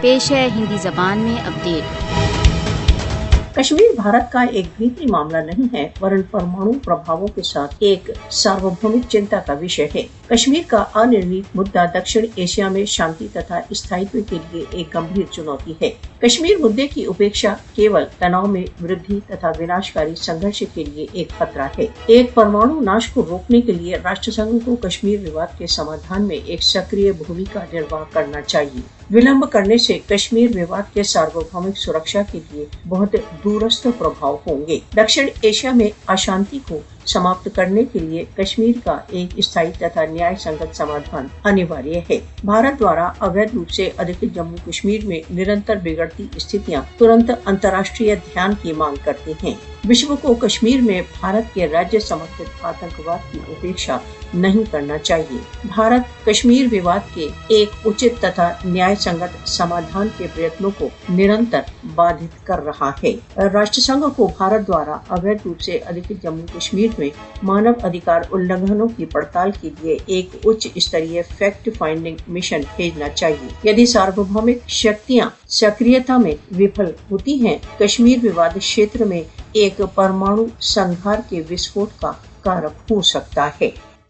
पेश है हिंदी जबान में अपडेट। कश्मीर भारत का एक भीतरी मामला नहीं है, वरन परमाणु प्रभावों के साथ एक सार्वभौमिक चिंता का विषय है। कश्मीर का अनिर्णीत मुद्दा दक्षिण एशिया में शांति तथा स्थायित्व के लिए एक गंभीर चुनौती है। कश्मीर मुद्दे की उपेक्षा केवल तनाव में वृद्धि तथा विनाशकारी संघर्ष के लिए एक खतरा है। एक परमाणु नाश को रोकने के लिए राष्ट्र संघ को कश्मीर विवाद के समाधान में एक सक्रिय भूमिका निर्वाह करना चाहिए। विलंब करने से कश्मीर विवाद के सार्वभौमिक सुरक्षा के लिए बहुत दूरस्थ प्रभाव होंगे। दक्षिण एशिया में अशांति को समाप्त करने के लिए कश्मीर का एक स्थायी तथा न्याय संगत समाधान अनिवार्य है। भारत द्वारा अवैध रूप से अधिकृत जम्मू कश्मीर में निरंतर बिगड़ती स्थितियां तुरंत अंतर्राष्ट्रीय ध्यान की मांग करती हैं। विश्व को कश्मीर में भारत के राज्य समर्थित आतंकवाद की उपेक्षा नहीं करना चाहिए। भारत कश्मीर विवाद के एक उचित तथा न्याय संगत समाधान के प्रयत्नों को निरंतर बाधित कर रहा है। राष्ट्र संघ को भारत द्वारा अवैध रूप से अधिकृत जम्मू कश्मीर में मानव अधिकार उल्लंघनों की पड़ताल के लिए एक उच्च स्तरीय फैक्ट फाइंडिंग मिशन भेजना चाहिए। यदि सार्वभौमिक शक्तियां सक्रियता में विफल होती हैं, कश्मीर विवाद क्षेत्र में एक परमाणु संघार के विस्फोट का कारक हो सकता है।